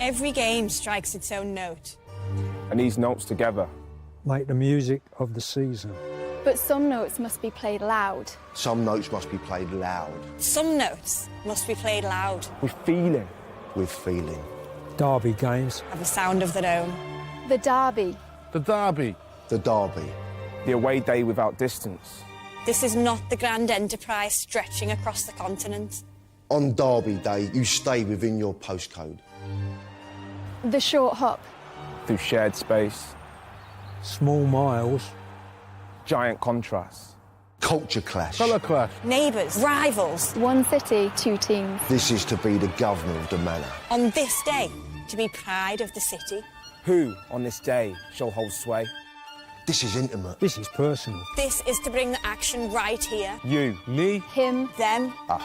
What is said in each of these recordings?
Every game strikes its own note. And these notes together like the music of the season. But some notes must be played loud. Some notes must be played loud. Some notes must be played loud. with feeling. With feeling. Derby games. Have a sound of their own. The derby. The derby. The derby. The away day without distance. This is not the grand enterprise stretching across the continent. On derby day, you stay within your postcode. The short hop. Through shared space, Small miles. giant contrasts. Culture clash. Colour clash. Neighbours, rivals. One city, two teams. This is to be the governor of the manor. On this day, to be pride of the city. Who, on this day, shall hold sway? This is intimate. This is personal. This is to bring the action right here. You, Me. Him. Them, Us.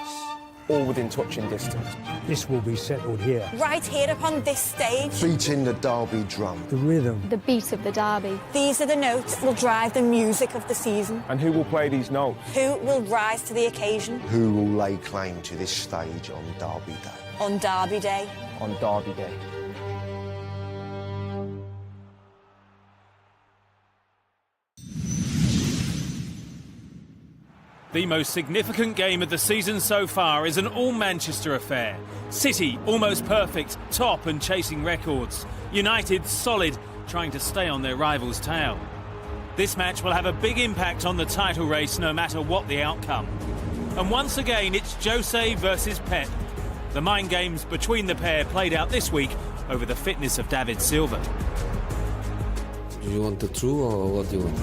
all within touching distance. This will be settled here. right here upon this stage. Beating the derby drum. The rhythm. The beat of the derby. These are the notes that will drive the music of the season. And who will play these notes? Who will rise to the occasion Who will lay claim to this stage on derby day? on Derby Day? On Derby Day. The most significant game of the season so far is an all-Manchester affair. City, almost perfect, top and chasing records. United, solid, trying to stay on their rival's tail. This match will have a big impact on the title race no matter what the outcome. And once again, it's Jose versus Pep. The mind games between the pair played out this week over the fitness of David Silva. Do you want the true or what do you want?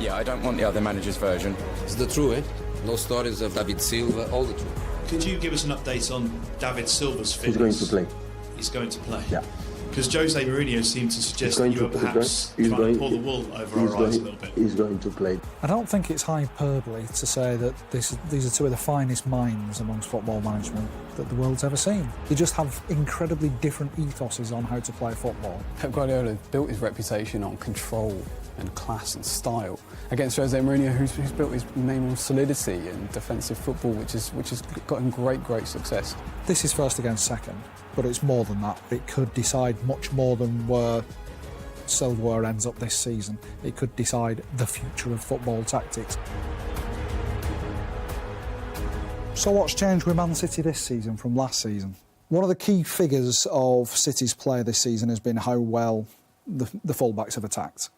Yeah, I don't want the other manager's version. It's the true, eh? No stories of David Silva, all the true. Could you give us an update on David Silva's fitness? He's going to play. He's going to play? Yeah. Because Jose Mourinho seemed to suggest that you were perhaps trying to pull the wool over our eyes a little bit. He's going to play. I don't think it's hyperbole to say that these are two of the finest minds amongst football management that the world's ever seen. They just have incredibly different ethoses on how to play football. Pep Guardiola built his reputation on control and class and style against Jose Mourinho, who's built his name on solidity and defensive football, which has gotten great success. This is first against second, but it's more than that. It could decide much more than where Silva ends up this season. It could decide the future of football tactics. So what's changed with Man City this season from last season? One of the key figures of City's play this season has been how well the fullbacks have attacked.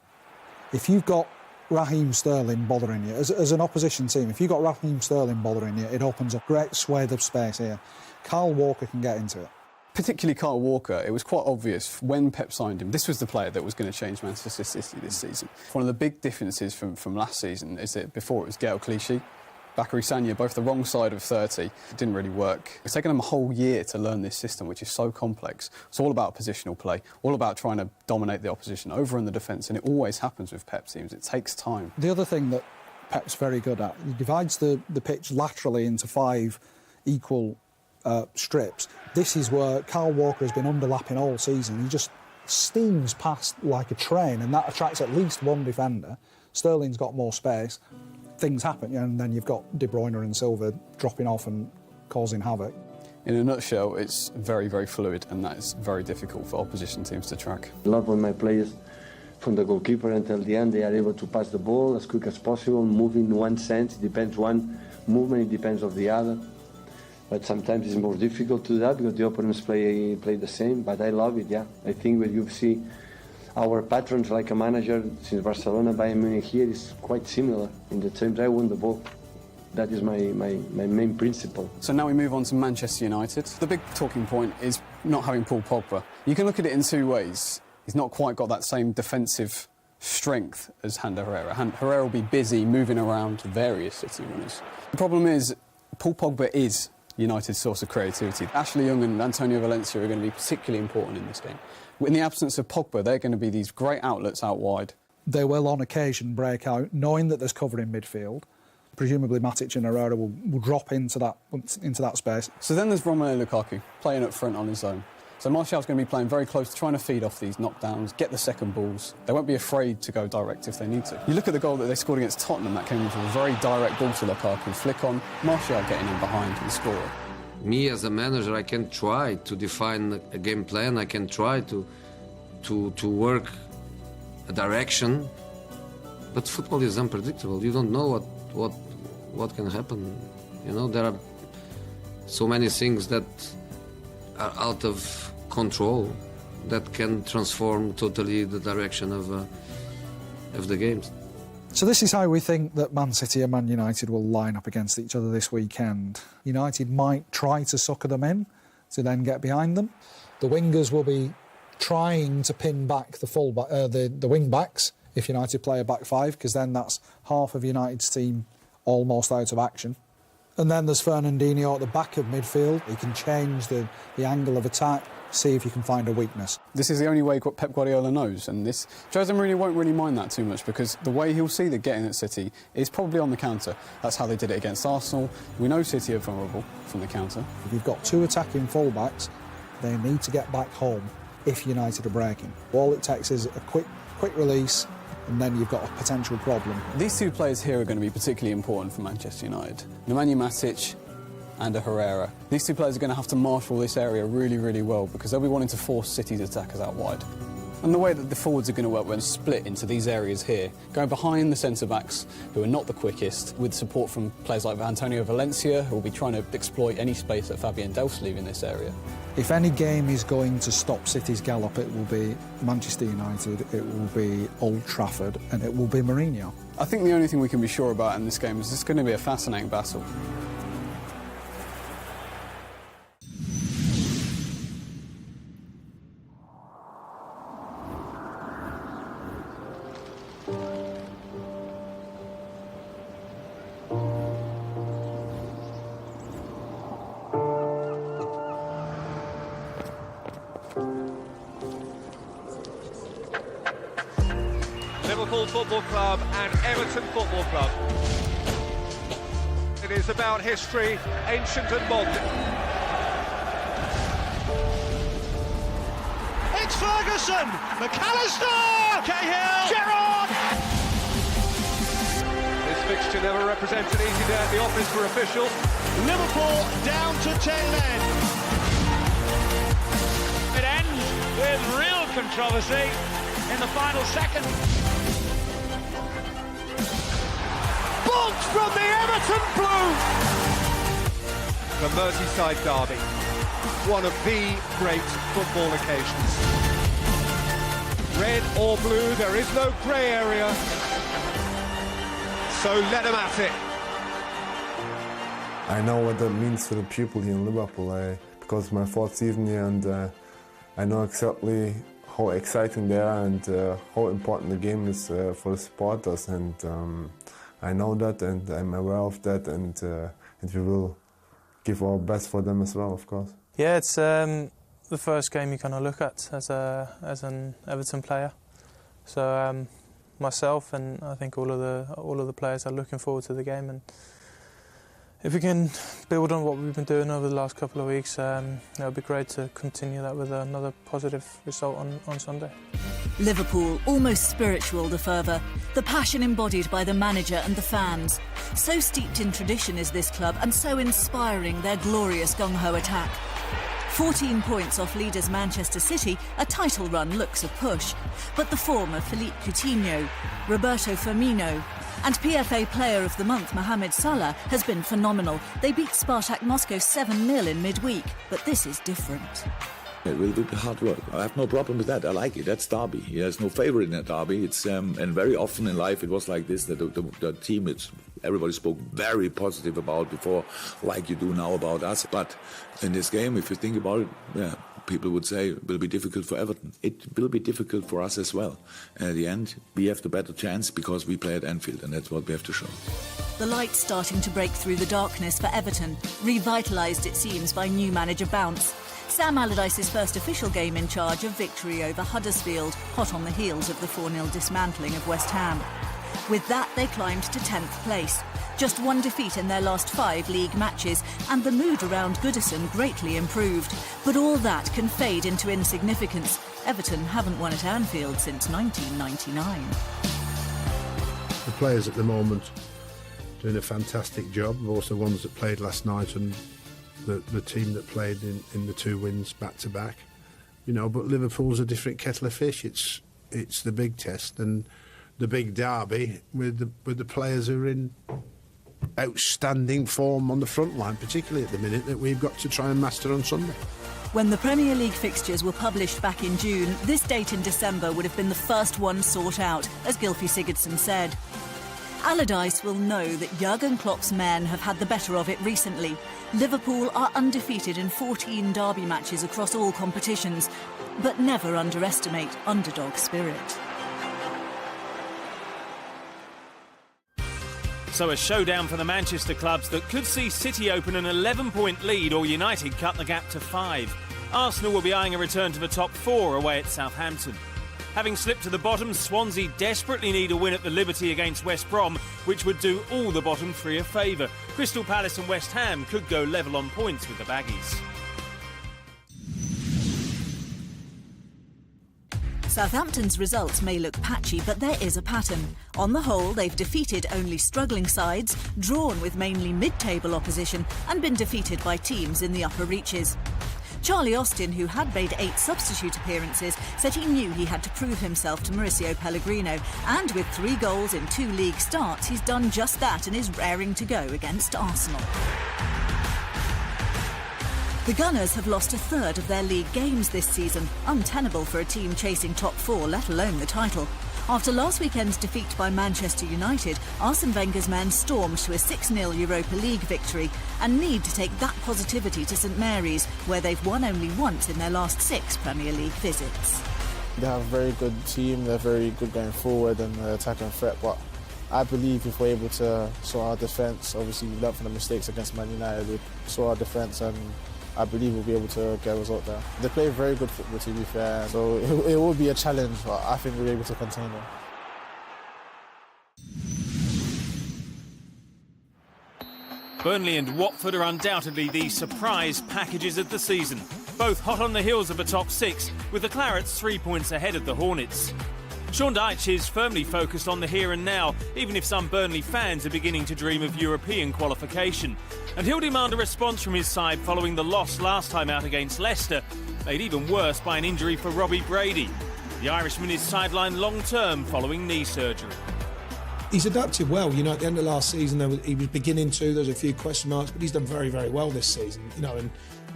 If you've got Raheem Sterling bothering you, as an opposition team, if you've got Raheem Sterling bothering you, it opens up a great swathe of space here. Kyle Walker can get into it. Particularly Kyle Walker, it was quite obvious when Pep signed him, this was the player that was going to change Manchester City this season. One of the big differences from last season is that before it was Gaël Clichy, Bakary Sagna, both the wrong side of 30. It didn't really work. It's taken them a whole year to learn this system, which is so complex. It's all about positional play, all about trying to dominate the opposition over in the defence, and it always happens with Pep teams. It takes time. The other thing that Pep's very good at, he divides the pitch laterally into 5 equal strips. This is where Kyle Walker has been underlapping all season. He just steams past like a train, and that attracts at least one defender. Sterling's got more space. Things happen, and then you've got De Bruyne and Silva dropping off and causing havoc. In a nutshell, it's very fluid, and that is very difficult for opposition teams to track. I love when my players, from the goalkeeper until the end, they are able to pass the ball as quick as possible, move in one sense. It depends one movement, it depends of the other. But sometimes it's more difficult to do that because the opponents play the same, but I love it, yeah. I think when you see our patterns like a manager since Barcelona, Bayern Munich here is quite similar in the terms I won the ball. That is my main principle. So now we move on to Manchester United. The big talking point is not having Paul Pogba. You can look at it in 2 ways. He's not quite got that same defensive strength as Ander Herrera. Herrera will be busy moving around various City runners. The problem is Paul Pogba is United's source of creativity. Ashley Young and Antonio Valencia are going to be particularly important in this game. In the absence of Pogba, they're going to be these great outlets out wide. They will on occasion break out, knowing that there's cover in midfield. Presumably Matic and Herrera will drop into that space. So then there's Romelu Lukaku playing up front on his own. So Martial's going to be playing very close, trying to feed off these knockdowns, get the second balls. They won't be afraid to go direct if they need to. You look at the goal that they scored against Tottenham, that came from a very direct ball to Lukaku, flick on, Martial getting in behind and scoring. Me as a manager, I can try to define a game plan. I can try to work a direction, but football is unpredictable. You don't know what can happen. You know, there are so many things that are out of control that can transform totally the direction of the games. So this is how we think that Man City and Man United will line up against each other this weekend. United might try to sucker them in to then get behind them. The wingers will be trying to pin back the wing backs if United play a back five, because then that's half of United's team almost out of action. And then there's Fernandinho at the back of midfield. He can change the angle of attack, see if you can find a weakness. This is the only way Pep Guardiola knows, and Jose Mourinho won't really mind that too much, because the way he'll see the getting at City is probably on the counter. That's how they did it against Arsenal. We know City are vulnerable from the counter. If you've got two attacking full-backs, they need to get back home if United are breaking. All it takes is a quick release, and then you've got a potential problem. These two players here are going to be particularly important for Manchester United. Nemanja Matic and Herrera. These two players are going to have to marshal this area really, really well, because they'll be wanting to force City's attackers out wide. And the way that the forwards are going to work, we're going to split into these areas here, going behind the centre-backs, who are not the quickest, with support from players like Antonio Valencia, who will be trying to exploit any space that Fabian Delph's leave in this area. If any game is going to stop City's gallop, it will be Manchester United, it will be Old Trafford, and it will be Mourinho. I think the only thing we can be sure about in this game is it's going to be a fascinating battle. Liverpool Football Club and Everton Football Club. It is about history, ancient and modern. It's Ferguson! McAllister! Cahill! Gerrard! This fixture never represents an easy day at the office for officials. Liverpool down to 10 men. It ends with real controversy in the final second. Bolt from the Everton Blue! The Merseyside derby, one of the great football occasions. Red or blue, there is no grey area, so let them at it. I know what that means to the people here in Liverpool, because it's my fourth season here, and I know exactly how exciting they are and how important the game is for the supporters, and I know that, and I'm aware of that, and we will give our best for them as well, of course. Yeah, it's the first game you kind of look at as an Everton player. So myself and I think all of the players are looking forward to the game, and if we can build on what we've been doing over the last couple of weeks, it would be great to continue that with another positive result on Sunday. Liverpool, almost spiritual, the fervour, the passion embodied by the manager and the fans. So steeped in tradition is this club, and so inspiring their glorious gung-ho attack. 14 points off leaders Manchester City, a title run looks a push. But the form of Philippe Coutinho, Roberto Firmino and PFA Player of the Month Mohamed Salah has been phenomenal. They beat Spartak Moscow 7-0 in midweek, but this is different. It will be hard work. I have no problem with that. I like it. That's derby. There's no favourite in a derby. It's and very often in life it was like this, that the team everybody spoke very positive about before, like you do now about us. But in this game, if you think about it, yeah, people would say it will be difficult for Everton. It will be difficult for us as well. And at the end, we have the better chance because we play at Anfield, and that's what we have to show. The light starting to break through the darkness for Everton, revitalised it seems by new manager Bounce. Sam Allardyce's first official game in charge of victory over Huddersfield, hot on the heels of the 4-0 dismantling of West Ham. With that, they climbed to 10th place. Just one defeat in their last 5 league matches, and the mood around Goodison greatly improved. But all that can fade into insignificance. Everton haven't won at Anfield since 1999. The players at the moment doing a fantastic job. Also ones that played last night and the team that played in the 2 wins back to back. You know, but Liverpool's a different kettle of fish. It's the big test and the big derby with the players who are in outstanding form on the front line, particularly at the minute, that we've got to try and master on Sunday. When the Premier League fixtures were published back in June, this date in December would have been the first one sought out, as Gylfi Sigurdsson said. Allardyce will know that Jurgen Klopp's men have had the better of it recently. Liverpool are undefeated in 14 derby matches across all competitions, but never underestimate underdog spirit. So a showdown for the Manchester clubs that could see City open an 11-point lead or United cut the gap to 5. Arsenal will be eyeing a return to the top 4 away at Southampton. Having slipped to the bottom, Swansea desperately need a win at the Liberty against West Brom, which would do all the bottom 3 a favour. Crystal Palace and West Ham could go level on points with the Baggies. Southampton's results may look patchy, but there is a pattern. On the whole, they've defeated only struggling sides, drawn with mainly mid-table opposition, and been defeated by teams in the upper reaches. Charlie Austin, who had made 8 substitute appearances, said he knew he had to prove himself to Mauricio Pellegrino, and with 3 goals in 2 league starts, he's done just that and is raring to go against Arsenal. The Gunners have lost a third of their league games this season, untenable for a team chasing top 4, let alone the title. After last weekend's defeat by Manchester United, Arsene Wenger's men stormed to a 6-0 Europa League victory and need to take that positivity to St Mary's, where they've won only once in their last 6 Premier League visits. They have a very good team, they're very good going forward and attacking threat, but I believe if we're able to sort our defence, obviously we learned from the mistakes against Man United, we saw our defence and I believe we'll be able to get a result there. They play very good football, to be fair, so it will be a challenge, but I think we'll be able to contain them. Burnley and Watford are undoubtedly the surprise packages of the season. Both hot on the heels of the top 6, with the Clarets 3 points ahead of the Hornets. Sean Dyche is firmly focused on the here and now, even if some Burnley fans are beginning to dream of European qualification. And he'll demand a response from his side following the loss last time out against Leicester, made even worse by an injury for Robbie Brady. The Irishman is sidelined long-term following knee surgery. He's adapted well. You know, at the end of last season, he was beginning to. There's a few question marks, but he's done very, very well this season. You know, and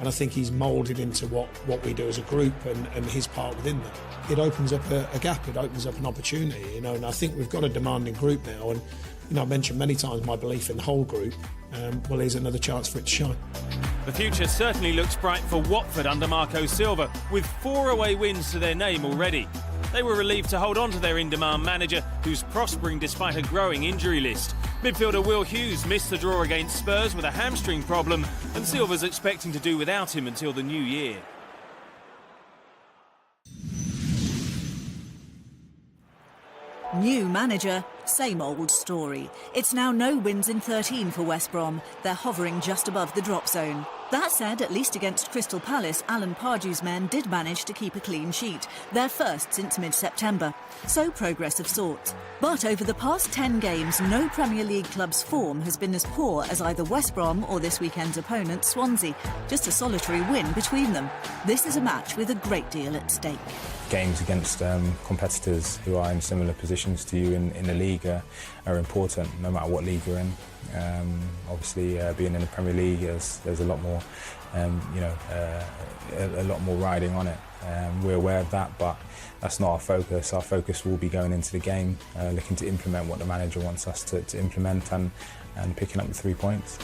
I think he's moulded into what we do as a group and his part within that. It opens up a gap. It opens up an opportunity. You know, and I think we've got a demanding group now. And you know, I mentioned many times my belief in the whole group. Well, here's another chance for it to shine. The future certainly looks bright for Watford under Marco Silva, with 4 away wins to their name already. They were relieved to hold on to their in-demand manager, who's prospering despite a growing injury list. Midfielder Will Hughes missed the draw against Spurs with a hamstring problem, and Silva's expecting to do without him until the new year. New manager, same old story. It's now no wins in 13 for West Brom. They're hovering just above the drop zone. That said, at least against Crystal Palace, Alan Pardew's men did manage to keep a clean sheet, their first since mid-September. So progress of sorts. But over the past 10 games, no Premier League club's form has been as poor as either West Brom or this weekend's opponent, Swansea. Just a solitary win between them. This is a match with a great deal at stake. Games against competitors who are in similar positions to you in the league are important, no matter what league you're in. Obviously, being in the Premier League, there's a lot more, a lot more riding on it. We're aware of that, but that's not our focus. Our focus will be going into the game, looking to implement what the manager wants us to implement and picking up the 3 points.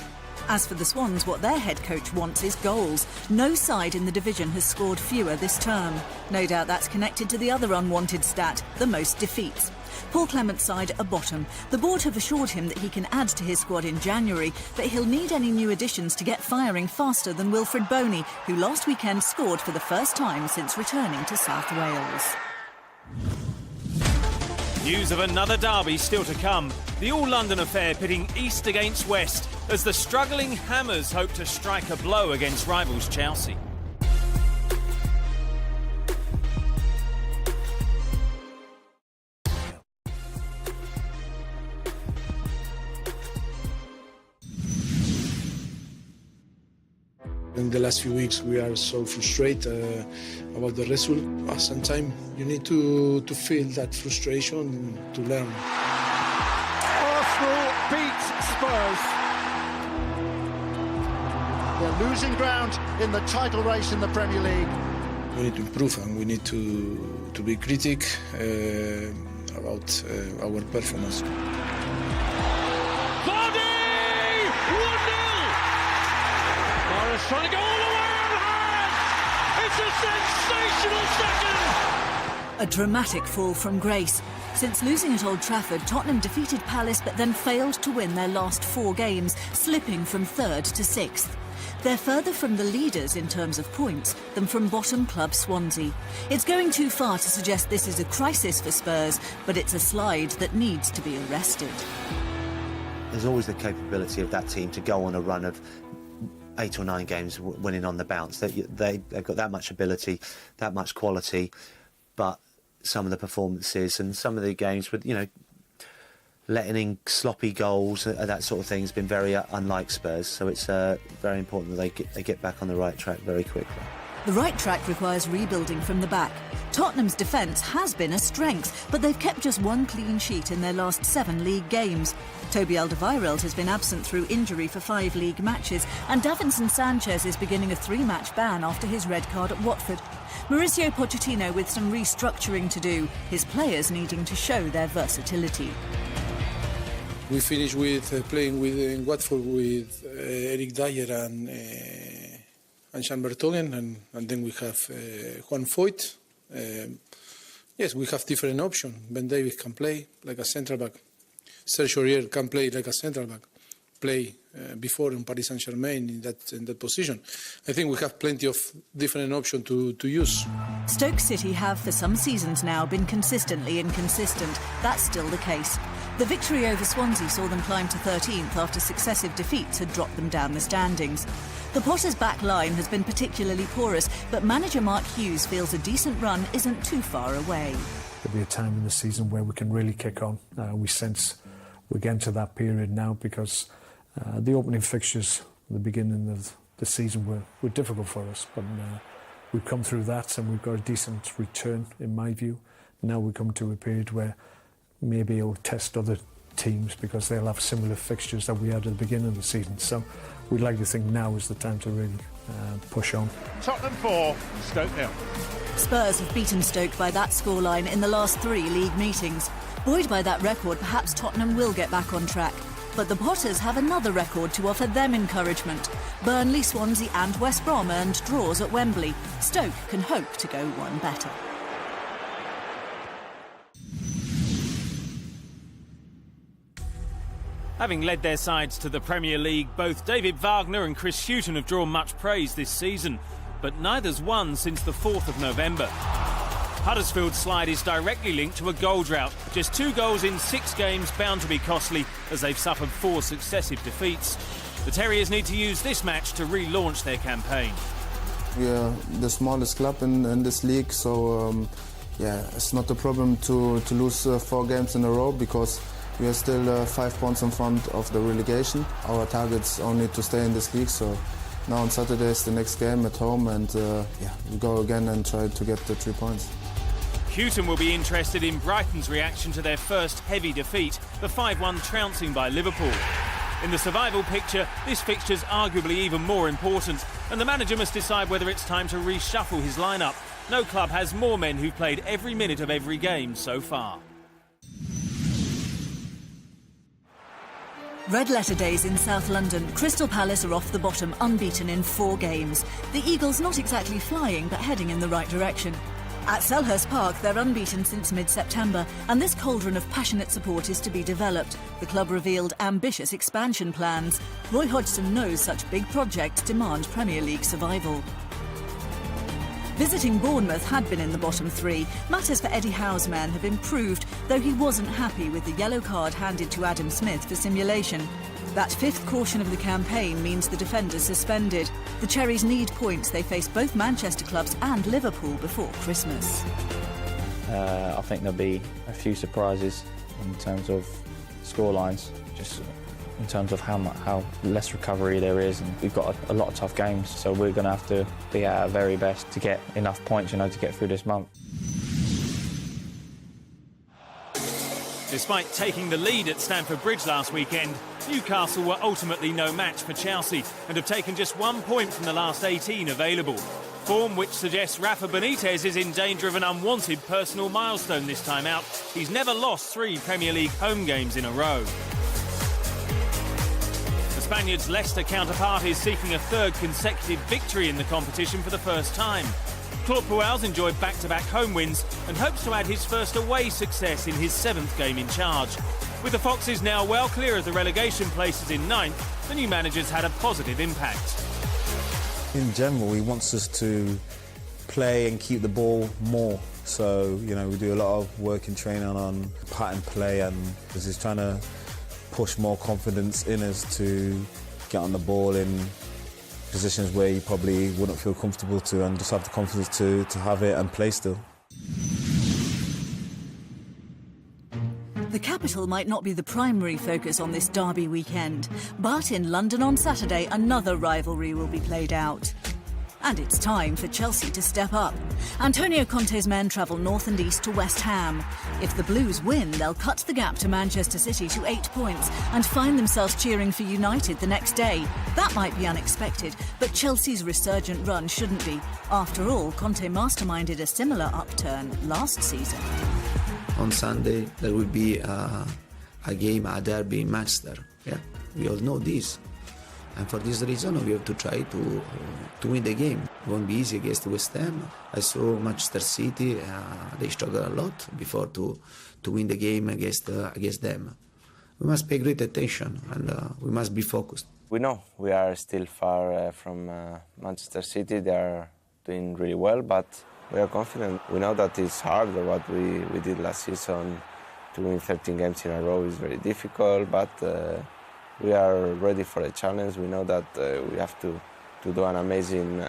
As for the Swans, what their head coach wants is goals. No side in the division has scored fewer this term. No doubt that's connected to the other unwanted stat, the most defeats. Paul Clement's side are bottom. The board have assured him that he can add to his squad in January, but he'll need any new additions to get firing faster than Wilfred Boney, who last weekend scored for the first time since returning to South Wales. News of another derby still to come. The all-London affair pitting East against West as the struggling Hammers hope to strike a blow against rivals Chelsea. In the last few weeks, we are so frustrated about the result. Sometimes you need to feel that frustration to learn. Arsenal beat Spurs. They're losing ground in the title race in the Premier League. We need to improve and we need to be critical about our performance. Vardy! 1-0! Morris trying to go all the way around Harris! It's a sensational second! A dramatic fall from grace. Since losing at Old Trafford, Tottenham defeated Palace but then failed to win their last 4 games, slipping from 3rd to 6th. They're further from the leaders in terms of points than from bottom club Swansea. It's going too far to suggest this is a crisis for Spurs, but it's a slide that needs to be arrested. There's always the capability of that team to go on a run of 8 or 9 games winning on the bounce. They've got that much ability, that much quality, but some of the performances and some of the games with, letting in sloppy goals, that sort of thing has been very unlike Spurs. So it's very important that they get back on the right track very quickly. The right track requires rebuilding from the back. Tottenham's defence has been a strength, but they've kept just 1 clean sheet in their last 7 league games. Toby Alderweireld has been absent through injury for 5 league matches, and Davinson Sanchez is beginning a 3-match ban after his red card at Watford. Mauricio Pochettino with some restructuring to do, his players needing to show their versatility. We finished with playing with in Watford with Eric Dyer and Jan Vertonghen, and then we have Juan Foyth. Yes, we have different options. Ben Davies can play like a central back. Serge Aurier can play like a central back. Play before in Paris Saint-Germain in that position. I think we have plenty of different options to use. Stoke City have for some seasons now been consistently inconsistent. That's still the case. The victory over Swansea saw them climb to 13th after successive defeats had dropped them down the standings. The Potters' back line has been particularly porous, but manager Mark Hughes feels a decent run isn't too far away. There'll be a time in the season where we can really kick on. We sense we're getting to that period now because the opening fixtures at the beginning of the season were difficult for us, but we've come through that and we've got a decent return, in my view. Now we come to a period where maybe it'll test other teams because they'll have similar fixtures that we had at the beginning of the season. So we'd like to think now is the time to really push on. Tottenham 4, Stoke 0. Spurs have beaten Stoke by that scoreline in the last 3 league meetings. Buoyed by that record, perhaps Tottenham will get back on track. But the Potters have another record to offer them encouragement. Burnley, Swansea and West Brom earned draws at Wembley. Stoke can hope to go one better. Having led their sides to the Premier League, both David Wagner and Chris Hughton have drawn much praise this season, but neither's won since the 4th of November. Huddersfield's slide is directly linked to a goal drought. Just 2 goals in 6 games bound to be costly as they've suffered 4 successive defeats. The Terriers need to use this match to relaunch their campaign. We are the smallest club in this league, so it's not a problem to lose 4 games in a row because we are still 5 points in front of the relegation. Our target's only to stay in this league, so now on Saturday is the next game at home and we go again and try to get the 3 points. Hughton will be interested in Brighton's reaction to their first heavy defeat, the 5-1 trouncing by Liverpool. In the survival picture, this fixture's arguably even more important, and the manager must decide whether it's time to reshuffle his lineup. No club has more men who've played every minute of every game so far. Red letter days in South London. Crystal Palace are off the bottom, unbeaten in 4 games. The Eagles not exactly flying, but heading in the right direction. At Selhurst Park, they're unbeaten since mid-September, and this cauldron of passionate support is to be developed. The club revealed ambitious expansion plans. Roy Hodgson knows such big projects demand Premier League survival. Visiting Bournemouth had been in the bottom 3. Matters for Eddie Howe's men have improved, though he wasn't happy with the yellow card handed to Adam Smith for simulation. That 5th caution of the campaign means the defender's suspended. The Cherries need points. They face both Manchester clubs and Liverpool before Christmas. I think there'll be a few surprises in terms of scorelines. Just in terms of how less recovery there is, and we've got a lot of tough games, so we're going to have to be at our very best to get enough points, to get through this month. Despite taking the lead at Stamford Bridge last weekend, Newcastle were ultimately no match for Chelsea and have taken just 1 point from the last 18 available. Form which suggests Rafa Benitez is in danger of an unwanted personal milestone this time out. He's never lost 3 Premier League home games in a row. The Spaniards' Leicester counterpart is seeking a 3rd consecutive victory in the competition for the first time. Claude Puel's enjoyed back-to-back home wins and hopes to add his first away success in his 7th game in charge. With the Foxes now well clear of the relegation places in 9th, the new manager's had a positive impact. In general, he wants us to play and keep the ball more. So, we do a lot of work in training on pattern play, and he's trying to push more confidence in us to get on the ball in positions where you probably wouldn't feel comfortable to, and just have the confidence to have it and play still. The capital might not be the primary focus on this derby weekend, but in London on Saturday, another rivalry will be played out. And it's time for Chelsea to step up. Antonio Conte's men travel north and east to West Ham. If the Blues win, they'll cut the gap to Manchester City to 8 points and find themselves cheering for United the next day. That might be unexpected, but Chelsea's resurgent run shouldn't be. After all, Conte masterminded a similar upturn last season. On Sunday, there will be a game, a derby in Manchester. Yeah, we all know this. And for this reason, we have to try to win the game. It won't be easy against West Ham. I saw Manchester City, they struggled a lot before to win the game against them. We must pay great attention and we must be focused. We know we are still far from Manchester City. They are doing really well, but we are confident. We know that it's hard. What we did last season, to win 13 games in a row is very difficult, but we are ready for a challenge. We know that we have to do an amazing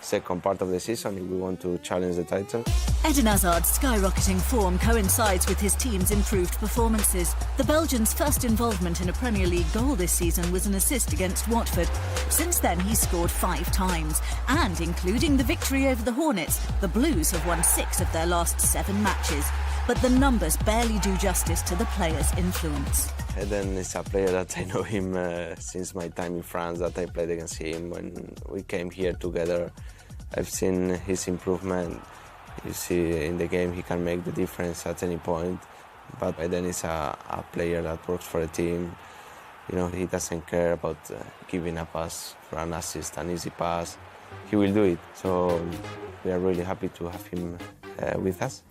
second part of the season if we want to challenge the title. Eden Hazard's skyrocketing form coincides with his team's improved performances. The Belgian's first involvement in a Premier League goal this season was an assist against Watford. Since then, he's scored 5 times. And including the victory over the Hornets, the Blues have won 6 of their last 7 matches. But the numbers barely do justice to the player's influence. Eden is a player that I know him since my time in France, that I played against him when we came here together. I've seen his improvement. You see in the game he can make the difference at any point. But Eden is a player that works for a team. He doesn't care about giving a pass for an assist, an easy pass. He will do it. So we are really happy to have him with us.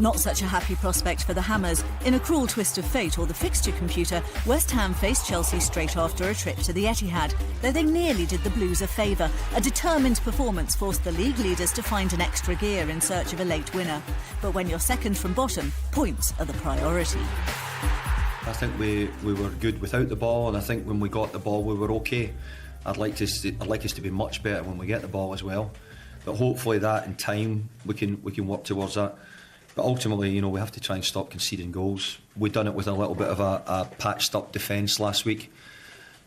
Not such a happy prospect for the Hammers. In a cruel twist of fate or the fixture computer, West Ham faced Chelsea straight after a trip to the Etihad. Though they nearly did the Blues a favour, a determined performance forced the league leaders to find an extra gear in search of a late winner. But when you're second from bottom, points are the priority. I think we were good without the ball, and I think when we got the ball we were okay. I'd like us to be much better when we get the ball as well. But hopefully that in time we can work towards that. But ultimately, we have to try and stop conceding goals. We've done it with a little bit of a patched-up defence last week.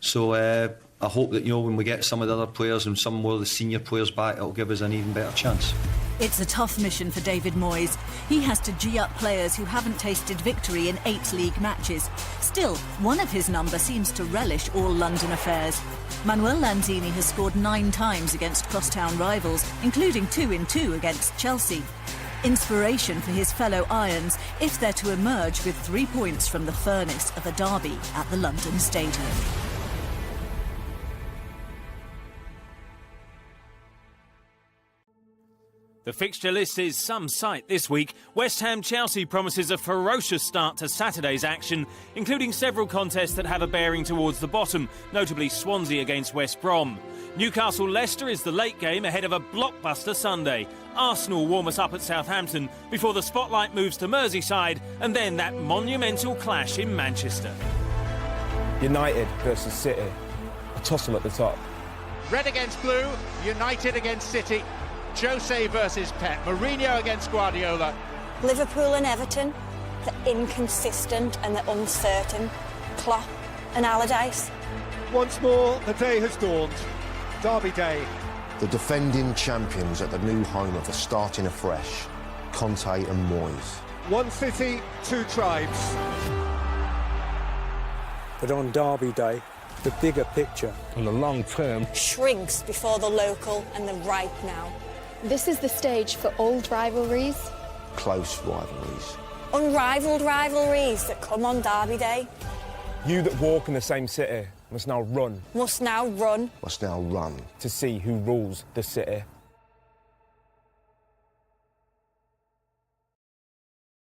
So I hope that, when we get some of the other players and some more of the senior players back, it'll give us an even better chance. It's a tough mission for David Moyes. He has to G up players who haven't tasted victory in 8 league matches. Still, one of his number seems to relish all London affairs. Manuel Lanzini has scored 9 times against crosstown rivals, including 2 in 2 against Chelsea. Inspiration for his fellow Irons if they're to emerge with 3 points from the furnace of a derby at the London Stadium. The fixture list is some sight this week. West Ham-Chelsea promises a ferocious start to Saturday's action, including several contests that have a bearing towards the bottom, notably Swansea against West Brom. Newcastle-Leicester is the late game ahead of a blockbuster Sunday. Arsenal warm us up at Southampton before the spotlight moves to Merseyside and then that monumental clash in Manchester. United versus City. A toss-em at the top. Red against blue, United against City. Jose versus Pep, Mourinho against Guardiola. Liverpool and Everton, the inconsistent and the uncertain. Klopp and Allardyce. Once more, the day has dawned. Derby Day. The defending champions at the new home of the starting afresh, Conte and Moyes. One city, two tribes. But on Derby Day, the bigger picture and the long term Shrinks before the local and the right now. This is the stage for old rivalries, Close rivalries. Unrivalled rivalries that come on Derby Day. You that walk in the same city must now run Must now run Must now run to see who rules the city.